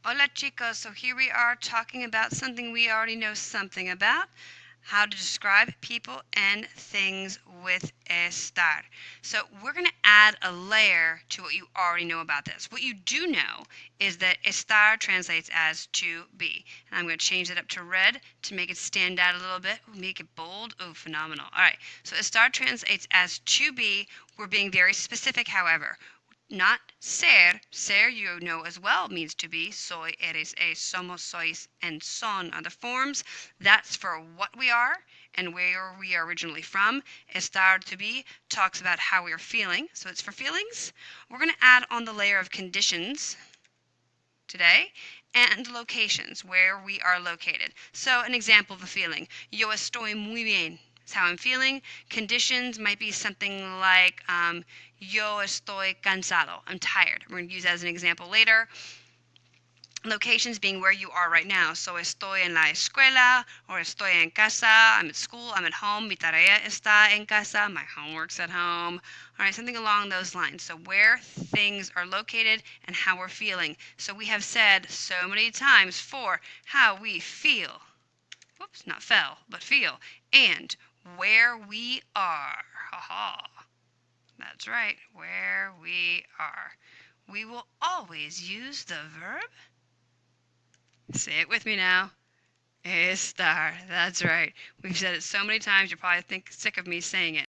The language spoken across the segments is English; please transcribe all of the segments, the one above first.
Hola chicos, so here we are talking about something we already know something about, how to describe people and things with estar. So we're going to add a layer to what you already know about this. What you do know is that estar translates as to be. And I'm going to change it up to red to make it stand out a little bit. Ooh, make it bold. Oh, phenomenal. All right, so estar translates as to be. We're being very specific, however. Not ser. Ser, you know as well, means to be. Soy, eres, es, somos, sois, and son are the forms. That's for what we are and where we are originally from. Estar, to be, talks about how we are feeling. So it's for feelings. We're going to add on the layer of conditions today and locations, where we are located. So an example of a feeling. Yo estoy muy bien. That's how I'm feeling. Conditions might be something like yo estoy cansado. I'm tired. We're going to use that as an example later. Locations being where you are right now. So estoy en la escuela or estoy en casa. I'm at school. I'm at home. Mi tarea está en casa. My homework's at home. All right, something along those lines. So where things are located and how we're feeling. So we have said so many times for how we feel. Whoops, not fell, but feel. And where we are. Ha ha. That's right, where we are. We will always use the verb. Say it with me now. Estar. That's right. We've said it so many times, you're probably sick of me saying it.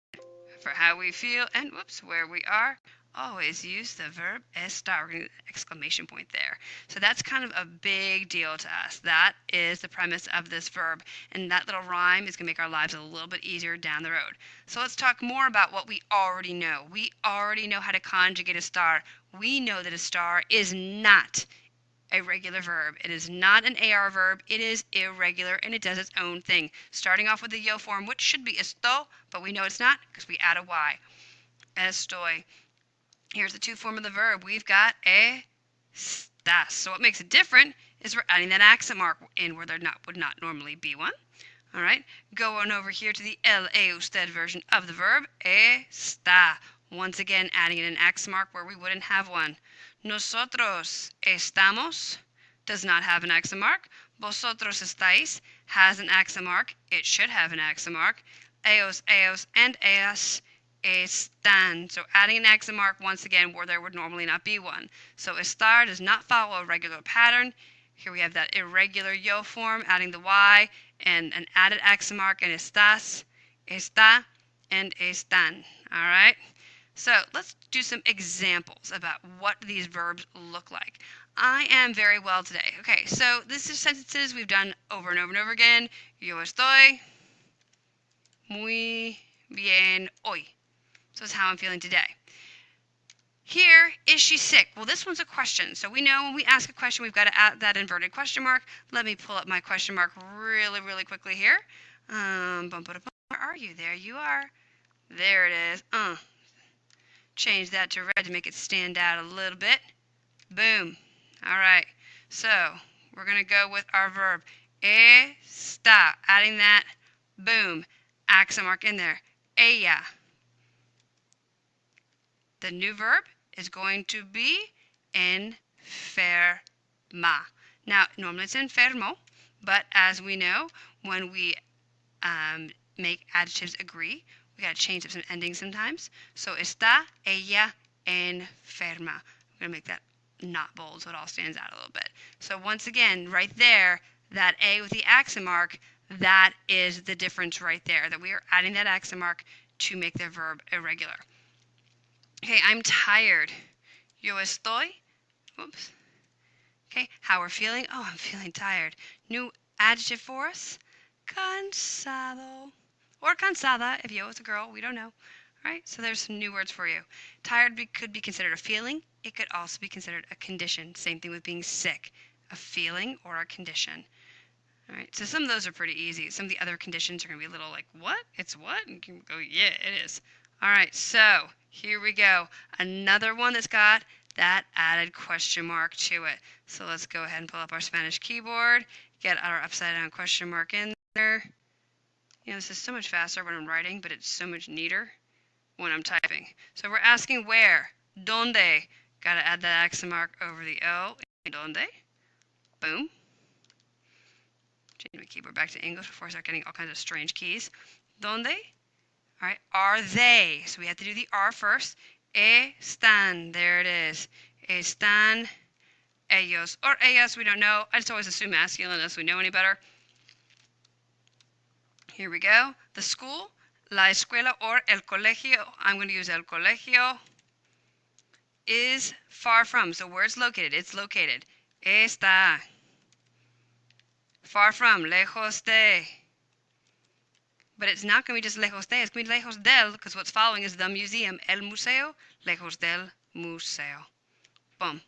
For how we feel and where we are, always use the verb estar. Exclamation point there. So that's kind of a big deal to us. That is the premise of this verb. And that little rhyme is going to make our lives a little bit easier down the road. So let's talk more about what we already know. We already know how to conjugate estar. We know that estar is not a regular verb. It is not an AR verb. It is irregular and it does its own thing. Starting off with the yo form, which should be esto, but we know it's not because we add a y. Estoy. Here's the to form of the verb. We've got estás. So what makes it different is we're adding that accent mark in where there would not normally be one. All right. Go on over here to the la usted version of the verb. Está. Once again, adding in an accent mark where we wouldn't have one. Nosotros estamos does not have an accent mark. Vosotros estáis has an accent mark. It should have an accent mark. Ellos, and ellas están. So adding an accent mark once again where there would normally not be one. So estar does not follow a regular pattern. Here we have that irregular yo form, adding the y and an added accent mark, and estás, está, and están. All right? So let's do some examples about what these verbs look like. I am very well today. Okay, so this is sentences we've done over and over and over again. Yo estoy muy bien hoy. So it's how I'm feeling today. Here, is she sick? Well, this one's a question. So we know when we ask a question, we've got to add that inverted question mark. Let me pull up my question mark really, really quickly here. Where are you? There you are. There it is. Change that to red to make it stand out a little bit. Boom. All right. So we're going to go with our verb. Está. Adding that. Boom. Accent mark in there. Ella. The new verb is going to be enferma. Now, normally it's enfermo, but as we know, when we make adjectives agree, we got to change up some endings sometimes. So está ella enferma. I'm going to make that not bold so it all stands out a little bit. So once again, right there, that A with the accent mark, that is the difference right there, that we are adding that accent mark to make the verb irregular. Okay, I'm tired. Yo estoy. Whoops. Okay, how we're feeling. Oh, I'm feeling tired. New adjective for us. Cansado. Or cansada, if yo is a girl, we don't know. All right, so there's some new words for you. Tired could be considered a feeling. It could also be considered a condition. Same thing with being sick. A feeling or a condition. All right, so some of those are pretty easy. Some of the other conditions are going to be a little like, what? It's what? And you can go, yeah, it is. All right, so here we go. Another one that's got that added question mark to it. So let's go ahead and pull up our Spanish keyboard, get our upside down question mark in there. You know, this is so much faster when I'm writing, but it's so much neater when I'm typing. So we're asking where. Donde. Got to add that accent mark over the O. Donde. Boom. Change my keyboard back to English before I start getting all kinds of strange keys. ¿Dónde? All right, are they? So we have to do the are first. Están. There it is. Están ellos. Or ellas, we don't know. I just always assume masculine unless we know any better. Here we go. The school, la escuela or el colegio. I'm going to use el colegio. Is far from. So where it's located? It's located. Está. Far from. Lejos de. But it's not going to be just lejos de. It's going to be lejos del because what's following is the museum. El museo. Lejos del museo. Boom.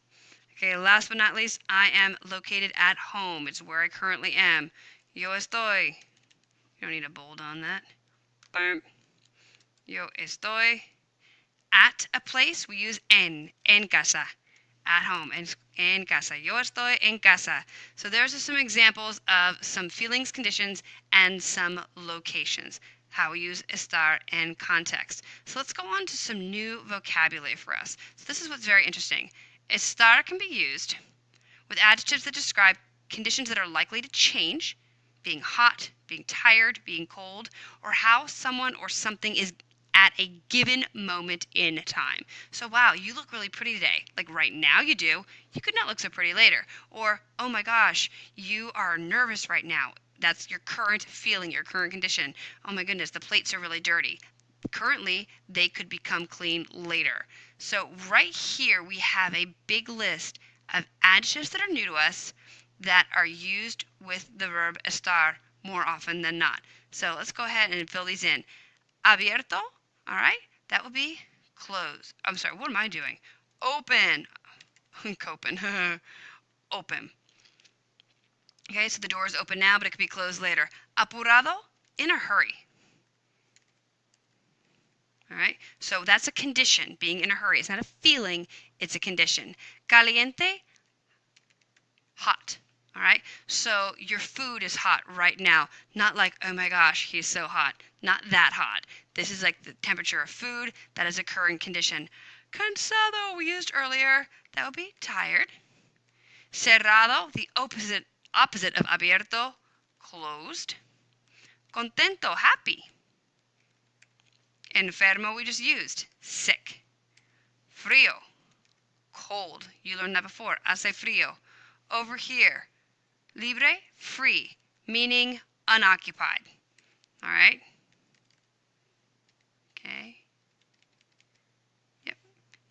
Okay, last but not least, I am located at home. It's where I currently am. Yo estoy. You don't need a bold on that. Boom. Yo estoy at a place. We use en casa. At home, en casa. Yo estoy en casa. So there's some examples of some feelings, conditions, and some locations. How we use estar and context. So let's go on to some new vocabulary for us. So this is what's very interesting. Estar can be used with adjectives that describe conditions that are likely to change, being hot, being tired, being cold, or how someone or something is at a given moment in time. So, wow, you look really pretty today. Like right now you do. You could not look so pretty later. Or, oh my gosh, you are nervous right now. That's your current feeling, your current condition. Oh my goodness, the plates are really dirty. Currently, they could become clean later. So right here we have a big list of adjectives that are new to us that are used with the verb estar more often than not. So let's go ahead and fill these in. Abierto, all right, that would be closed. I'm sorry, what am I doing? Open. Copen. Open. Okay, so the door is open now, but it could be closed later. Apurado, in a hurry. All right, so that's a condition, being in a hurry. It's not a feeling, it's a condition. Caliente, hot. All right, so your food is hot right now. Not like, oh my gosh, he's so hot. Not that hot. This is like the temperature of food. That is a current condition. Cansado, we used earlier. That would be tired. Cerrado, the opposite of abierto, closed. Contento, happy. Enfermo, we just used, sick. Frío, cold. You learned that before. Hace frío. Over here, libre, free, meaning unoccupied. All right? Okay. Yep.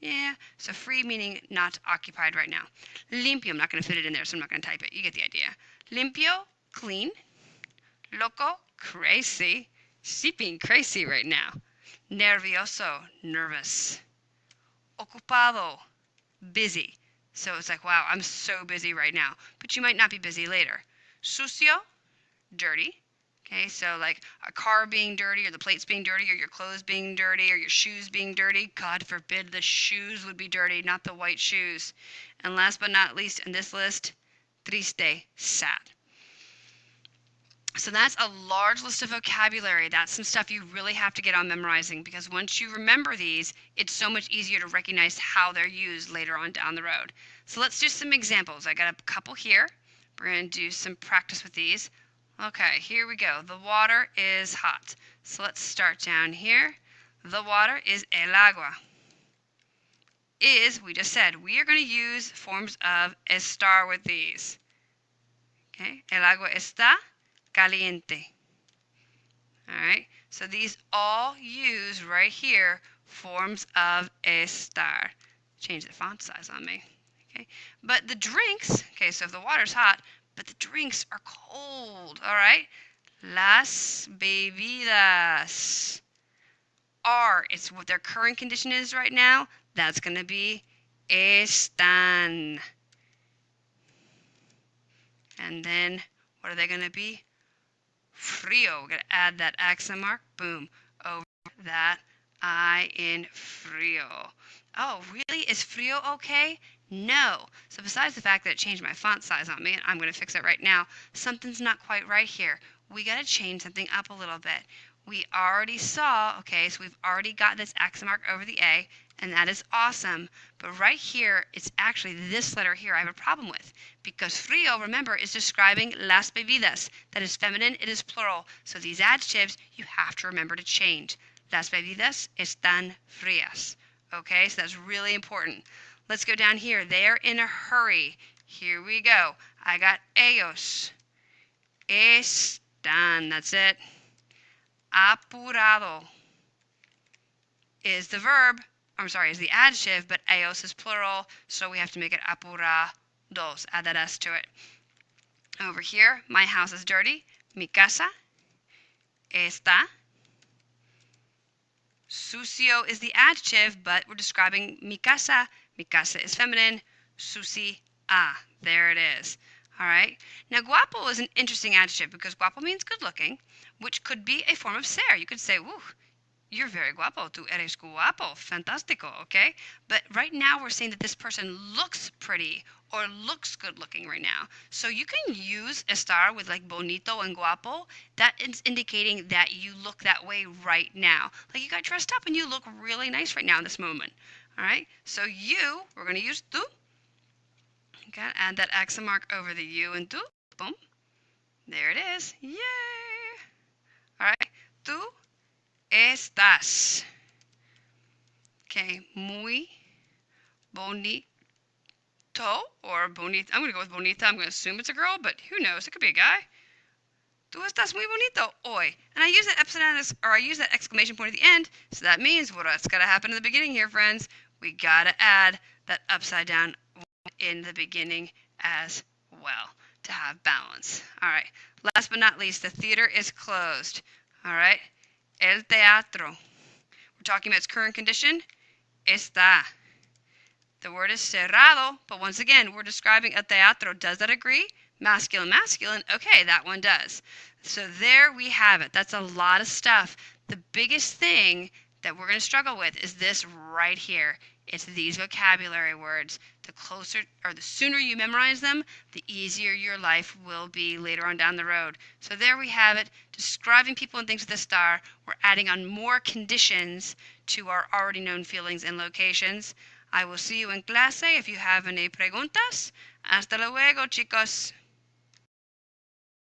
Yeah. So free meaning not occupied right now. Limpio, I'm not going to fit it in there, so I'm not going to type it. You get the idea. Limpio, clean. Loco, crazy. She's being crazy right now. Nervioso, nervous. Ocupado, busy. So it's like, wow, I'm so busy right now. But you might not be busy later. Sucio, dirty. Okay, so like a car being dirty, or the plates being dirty, or your clothes being dirty, or your shoes being dirty. God forbid the shoes would be dirty, not the white shoes. And last but not least in this list, triste, sad. So that's a large list of vocabulary. That's some stuff you really have to get on memorizing, because once you remember these, it's so much easier to recognize how they're used later on down the road. So let's do some examples. I got a couple here. We're going to do some practice with these. Okay, here we go. The water is hot. So let's start down here. The water is el agua. Is, we just said, we are going to use forms of estar with these. Okay, el agua está caliente. All right, so these all use right here forms of estar. Change the font size on me. Okay, but the drinks, okay, so if the water's hot, but the drinks are cold, all right? Las bebidas are, it's what their current condition is right now. That's going to be están. And then what are they going to be? Frío. We're going to add that accent mark. Boom. Over that I in frío. Oh, really? Is frío okay? No. So besides the fact that it changed my font size on me, and I'm going to fix it right now, something's not quite right here. We got to change something up a little bit. we already saw, okay, so we've already got this accent mark over the A, and that is awesome. But right here, it's actually this letter here I have a problem with, because frío, remember, is describing las bebidas. That is feminine, it is plural. So these adjectives, you have to remember to change. Las bebidas están frías. Okay, so that's really important. Let's go down here. They're in a hurry. Here we go. I got ellos. Están. That's it. Apurado is the verb. I'm sorry, is the adjective, but ellos is plural, so we have to make it apurados. Add that s to it. Over here, my house is dirty. Mi casa está. Sucio is the adjective, but we're describing mi casa. Mi casa is feminine. Sucia. There it is. All right. Now, guapo is an interesting adjective because guapo means good looking, which could be a form of ser. You could say, woo, you're very guapo. Tú eres guapo. Fantástico. Okay. But right now, we're saying that this person looks pretty or looks good looking right now. So you can use estar with like bonito and guapo. That is indicating that you look that way right now. Like you got dressed up and you look really nice right now in this moment. All right. So we're going to use tú. Okay, add that accent mark over the U and tú. Boom. There it is. Yay! All right. Tú estás. Okay, muy bonito or bonita. I'm going to go with bonita. I'm going to assume it's a girl, but who knows? It could be a guy. Tú estás muy bonito hoy. And I use that I use that exclamation point at the end, so that means what's got to happen in the beginning here, friends. We got to add that upside down in the beginning as well to have balance. All right. Last but not least, the theater is closed. All right. El teatro. We're talking about its current condition. Está. The word is cerrado, but once again, we're describing a teatro. Does that agree? Masculine, masculine. Okay, that one does. So there we have it. That's a lot of stuff. The biggest thing that we're going to struggle with is this right here. It's these vocabulary words. The closer or the sooner you memorize them, the easier your life will be later on down the road. So there we have it. Describing people and things with a star. We're adding on more conditions to our already known feelings and locations. I will see you in clase if you have any preguntas. Hasta luego, chicos.